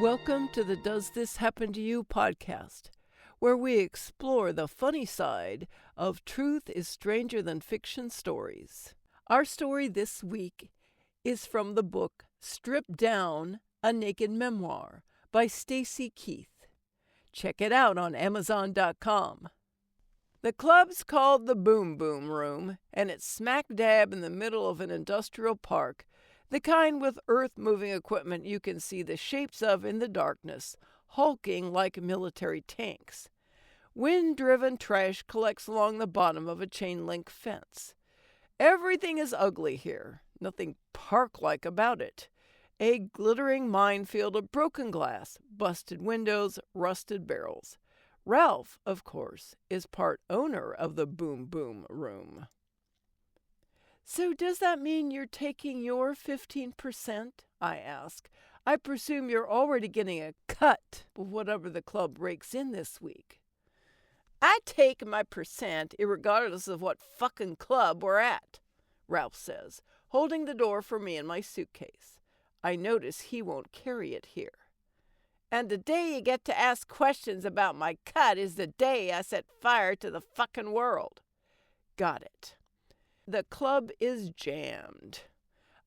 Welcome to the Does This Happen to You podcast, where we explore the funny side of truth is stranger than fiction stories. Our story this week is from the book Stripped Down, A Naked Memoir by Stacey Keith. Check it out on Amazon.com. The club's called the Boom Boom Room, and it's smack dab in the middle of an industrial park, the kind with earth-moving equipment you can see the shapes of in the darkness, hulking like military tanks. Wind-driven trash collects along the bottom of a chain-link fence. Everything is ugly here, nothing park-like about it. A glittering minefield of broken glass, busted windows, rusted barrels. Ralph, of course, is part owner of the Boom Boom Room. So does that mean you're taking your 15%? I ask. I presume you're already getting a cut of whatever the club rakes in this week. I take my percent irregardless of what fucking club we're at, Ralph says, holding the door for me and my suitcase. I notice he won't carry it here. And the day you get to ask questions about my cut is the day I set fire to the fucking world. Got it. The club is jammed.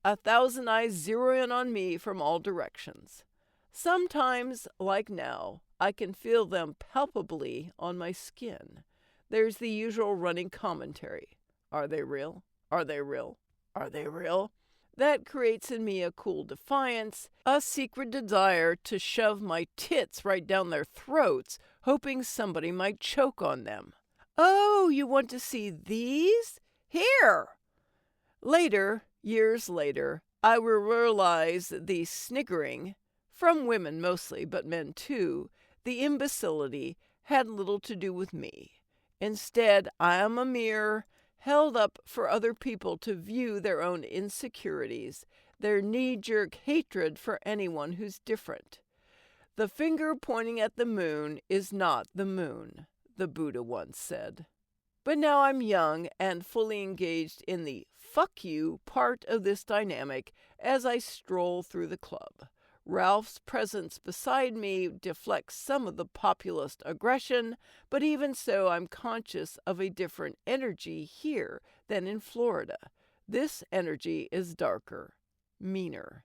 1,000 eyes zero in on me from all directions. Sometimes, like now, I can feel them palpably on my skin. There's the usual running commentary. Are they real? Are they real? Are they real? That creates in me a cool defiance, a secret desire to shove my tits right down their throats, hoping somebody might choke on them. Oh, you want to see these? Here! Later, years later, I will realize the sniggering, from women mostly, but men too, the imbecility had little to do with me. Instead, I am a mirror held up for other people to view their own insecurities, their knee-jerk hatred for anyone who's different. The finger pointing at the moon is not the moon, the Buddha once said. But now I'm young and fully engaged in the fuck you part of this dynamic as I stroll through the club. Ralph's presence beside me deflects some of the populist aggression, but even so I'm conscious of a different energy here than in Florida. This energy is darker, meaner.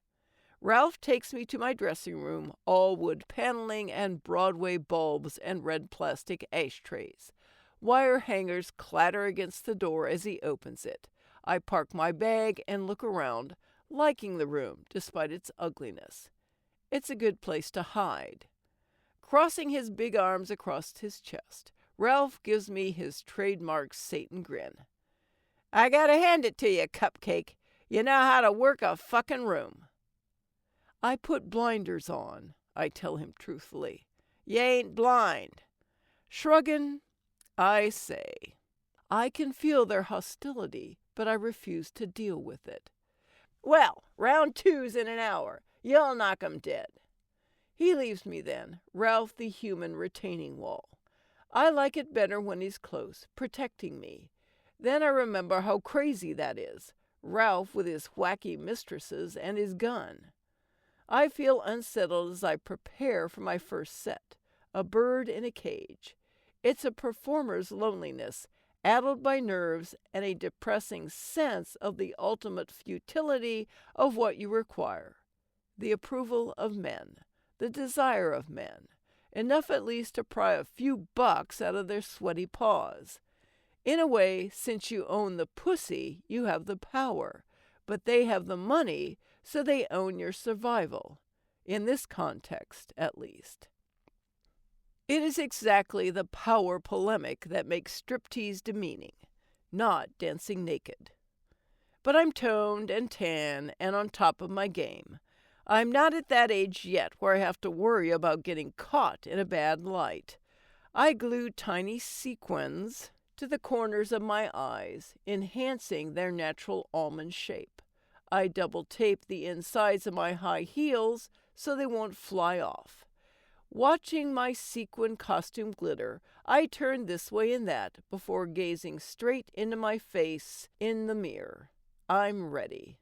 Ralph takes me to my dressing room, all wood paneling and Broadway bulbs and red plastic ashtrays. Wire hangers clatter against the door as he opens it. I park my bag and look around, liking the room despite its ugliness. It's a good place to hide. Crossing his big arms across his chest, Ralph gives me his trademark Satan grin. I gotta hand it to you, Cupcake. You know how to work a fucking room. I put blinders on, I tell him truthfully. You ain't blind. Shrugging, I say. I can feel their hostility, but I refuse to deal with it. Well, round two's in an hour. You'll knock 'em dead. He leaves me then, Ralph the human retaining wall. I like it better when he's close, protecting me. Then I remember how crazy that is, Ralph with his wacky mistresses and his gun. I feel unsettled as I prepare for my first set, a bird in a cage. It's a performer's loneliness, addled by nerves and a depressing sense of the ultimate futility of what you require. The approval of men, the desire of men, enough at least to pry a few bucks out of their sweaty paws. In a way, since you own the pussy, you have the power, but they have the money, so they own your survival, in this context at least. It is exactly the power polemic that makes striptease demeaning, not dancing naked. But I'm toned and tan and on top of my game. I'm not at that age yet where I have to worry about getting caught in a bad light. I glued tiny sequins to the corners of my eyes, enhancing their natural almond shape. I double-taped the insides of my high heels so they won't fly off. Watching my sequin costume glitter, I turned this way and that before gazing straight into my face in the mirror. I'm ready.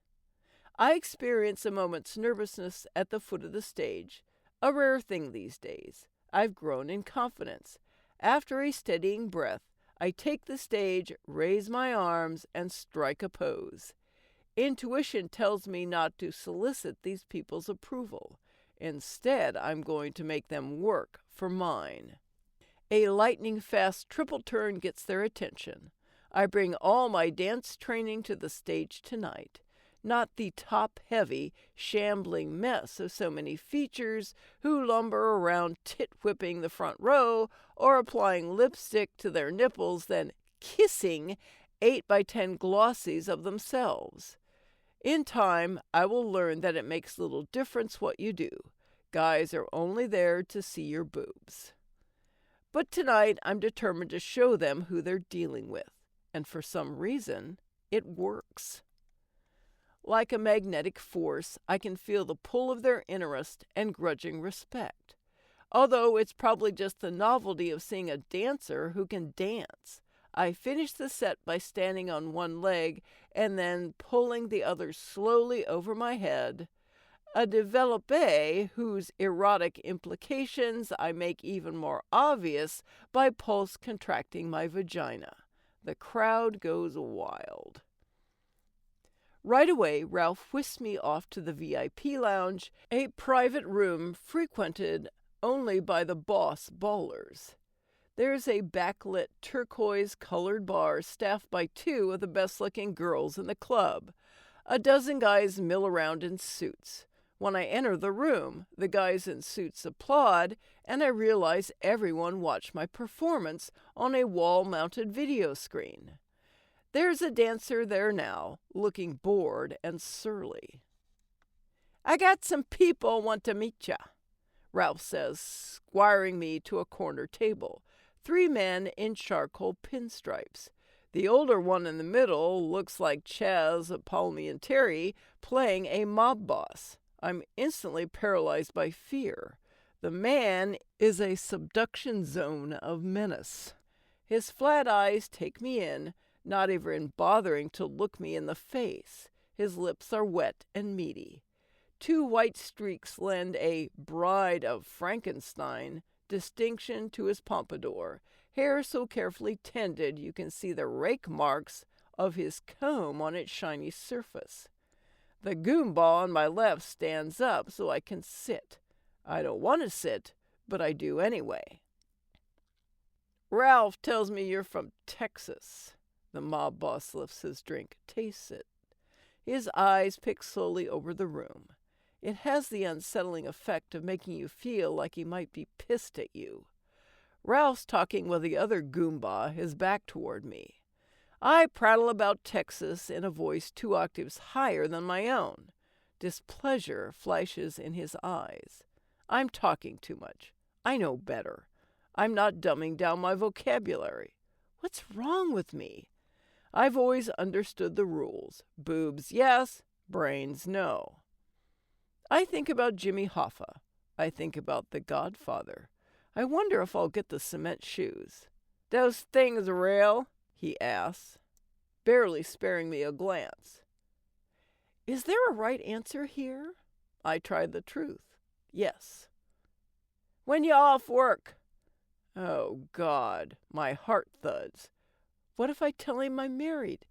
I experience a moment's nervousness at the foot of the stage, A rare thing these days. I've grown in confidence. After a steadying breath, I take the stage, raise my arms, and strike a pose. Intuition tells me not to solicit these people's approval. Instead, I'm going to make them work for mine. A lightning-fast triple turn gets their attention. I bring all my dance training to the stage tonight. Not the top-heavy, shambling mess of so many features who lumber around tit-whipping the front row or applying lipstick to their nipples, then kissing 8x10 glossies of themselves. In time, I will learn that it makes little difference what you do. Guys are only there to see your boobs. But tonight, I'm determined to show them who they're dealing with. And for some reason, it works. Like a magnetic force, I can feel the pull of their interest and grudging respect. Although it's probably just the novelty of seeing a dancer who can dance. I finish the set by standing on one leg and then pulling the other slowly over my head. A développé whose erotic implications I make even more obvious by pulse contracting my vagina. The crowd goes wild. Right away, Ralph whisks me off to the VIP lounge, a private room frequented only by the boss ballers. There's a backlit turquoise-colored bar staffed by 2 of the best-looking girls in the club. A dozen guys mill around in suits. When I enter the room, the guys in suits applaud, and I realize everyone watched my performance on a wall-mounted video screen. There's a dancer there now, looking bored and surly. "I got some people want to meet ya," Ralph says, squiring me to a corner table. 3 men in charcoal pinstripes. The older one in the middle looks like Chaz Palminteri playing a mob boss. I'm instantly paralyzed by fear. The man is a subduction zone of menace. His flat eyes take me in, not even bothering to look me in the face. His lips are wet and meaty. 2 white streaks lend a Bride of Frankenstein distinction to his pompadour, hair so carefully tended you can see the rake marks of his comb on its shiny surface. The goomball on my left stands up so I can sit. I don't want to sit, but I do anyway. "Ralph tells me you're from Texas." The mob boss lifts his drink, tastes it. His eyes pick slowly over the room. It has the unsettling effect of making you feel like he might be pissed at you. Ralph's talking with the other Goomba, his back toward me. I prattle about Texas in a voice 2 octaves higher than my own. Displeasure flashes in his eyes. I'm talking too much. I know better. I'm not dumbing down my vocabulary. What's wrong with me? I've always understood the rules. Boobs, yes. Brains, no. I think about Jimmy Hoffa. I think about The Godfather. I wonder if I'll get the cement shoes. "Those things real?" he asks, barely sparing me a glance. Is there a right answer here? I tried the truth. Yes. "When you off work?" Oh, God, my heart thuds. What if I tell him I'm married?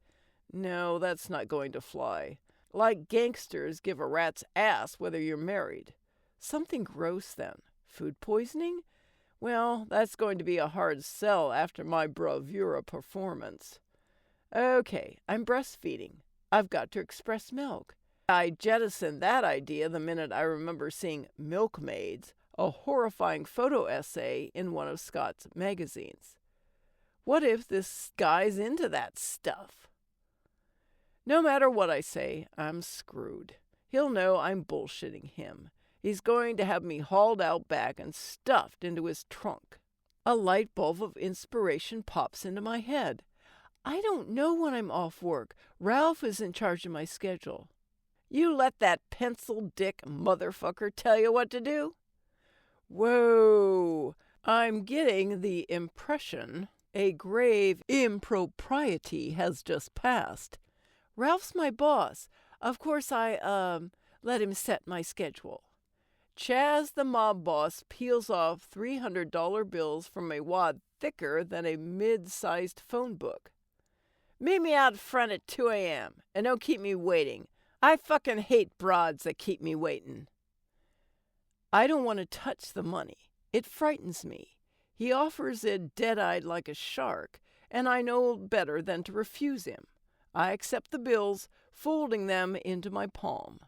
No, that's not going to fly. Like gangsters give a rat's ass whether you're married. Something gross then. Food poisoning? Well, that's going to be a hard sell after my bravura performance. Okay, I'm breastfeeding. I've got to express milk. I jettisoned that idea the minute I remember seeing Milkmaids, a horrifying photo essay in one of Scott's magazines. What if this guy's into that stuff? No matter what I say, I'm screwed. He'll know I'm bullshitting him. He's going to have me hauled out back and stuffed into his trunk. A light bulb of inspiration pops into my head. I don't know when I'm off work. Ralph is in charge of my schedule. You let that pencil-dick motherfucker tell you what to do? Whoa, I'm getting the impression a grave impropriety has just passed. Ralph's my boss. Of course I, let him set my schedule. Chaz the mob boss peels off $300 bills from a wad thicker than a mid-sized phone book. Meet me out front at 2 a.m. and don't keep me waiting. I fucking hate broads that keep me waiting. I don't want to touch the money. It frightens me. He offers it dead-eyed like a shark, and I know better than to refuse him. I accept the bills, folding them into my palm.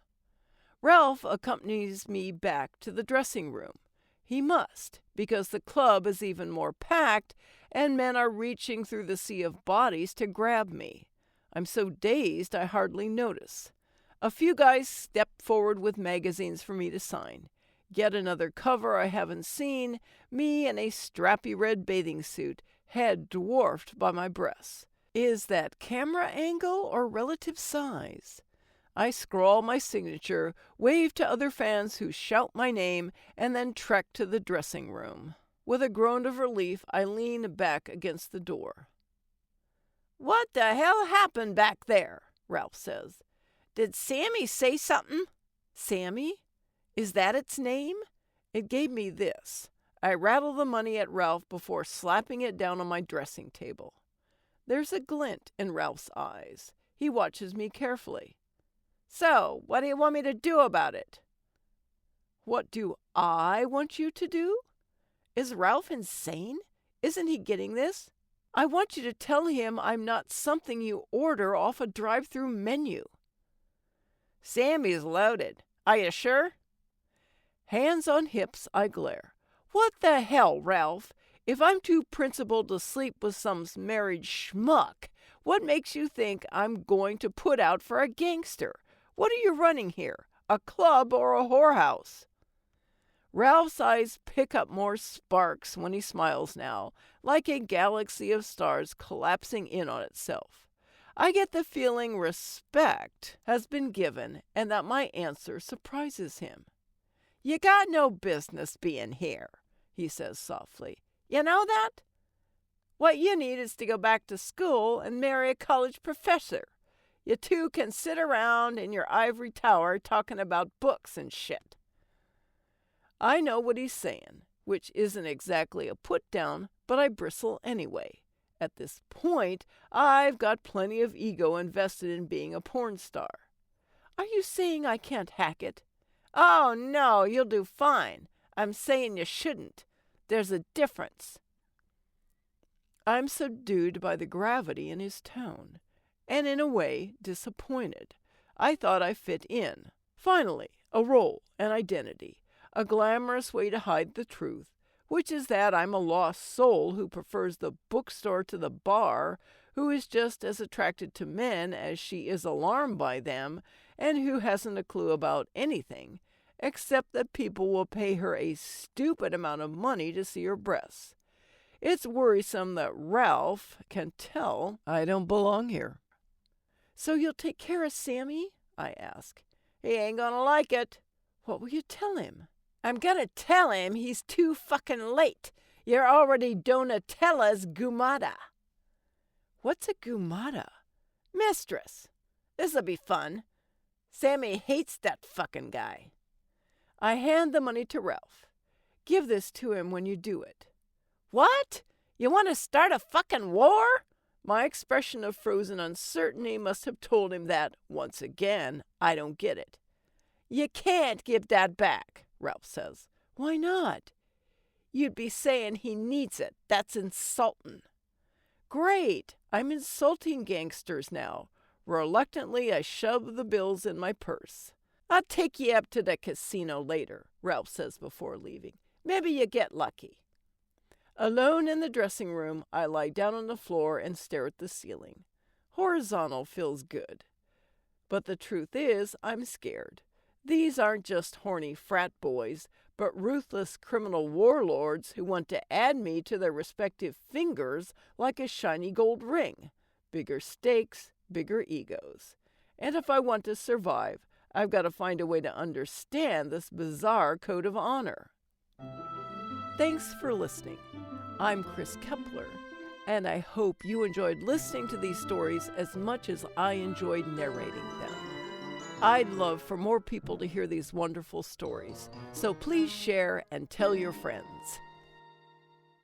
Ralph accompanies me back to the dressing room. He must, because the club is even more packed, and men are reaching through the sea of bodies to grab me. I'm so dazed I hardly notice. A few guys step forward with magazines for me to sign. Get another cover I haven't seen, me in a strappy red bathing suit, head dwarfed by my breasts. Is that camera angle or relative size? I scrawl my signature, wave to other fans who shout my name, and then trek to the dressing room. With a groan of relief, I lean back against the door. "What the hell happened back there?" Ralph says. "Did Sammy say something?" Sammy? Is that its name? It gave me this. I rattle the money at Ralph before slapping it down on my dressing table. There's a glint in Ralph's eyes. He watches me carefully. "So, what do you want me to do about it?" What do I want you to do? Is Ralph insane? Isn't he getting this? I want you to tell him I'm not something you order off a drive-through menu. Sammy's loaded. Are you sure? Hands on hips, I glare. What the hell, Ralph? If I'm too principled to sleep with some married schmuck, what makes you think I'm going to put out for a gangster? What are you running here? A club or a whorehouse? Ralph's eyes pick up more sparks when he smiles now, like a galaxy of stars collapsing in on itself. I get the feeling respect has been given and that my answer surprises him. "You got no business being here," he says softly. "You know that? What you need is to go back to school and marry a college professor. You two can sit around in your ivory tower talking about books and shit." I know what he's saying, which isn't exactly a put-down, but I bristle anyway. At this point, I've got plenty of ego invested in being a porn star. Are you saying I can't hack it? Oh, no, you'll do fine. I'm saying you shouldn't. There's a difference. I'm subdued by the gravity in his tone, and in a way disappointed. I thought I fit in. Finally, a role, an identity, a glamorous way to hide the truth, which is that I'm a lost soul who prefers the bookstore to the bar, who is just as attracted to men as she is alarmed by them, and who hasn't a clue about anything, except that people will pay her a stupid amount of money to see her breasts. It's worrisome that Ralph can tell I don't belong here. "So you'll take care of Sammy?" I ask. "He ain't gonna like it." "What will you tell him?" "I'm gonna tell him he's too fucking late. You're already Donatella's gumata." "What's a gumata?" "Mistress. This'll be fun. Sammy hates that fucking guy." I hand the money to Ralph. "Give this to him when you do it." "What? You want to start a fucking war?" My expression of frozen uncertainty must have told him that, once again, I don't get it. "You can't give that back," Ralph says. "Why not?" "You'd be saying he needs it. That's insulting." "Great. I'm insulting gangsters now." Reluctantly, I shove the bills in my purse. "I'll take you up to the casino later," Ralph says before leaving. "Maybe you get lucky." Alone in the dressing room, I lie down on the floor and stare at the ceiling. Horizontal feels good. But the truth is, I'm scared. These aren't just horny frat boys, but ruthless criminal warlords who want to add me to their respective fingers like a shiny gold ring. Bigger stakes, bigger egos. And if I want to survive, I've got to find a way to understand this bizarre code of honor. Thanks for listening. I'm Chris Kepler, and I hope you enjoyed listening to these stories as much as I enjoyed narrating them. I'd love for more people to hear these wonderful stories, so please share and tell your friends.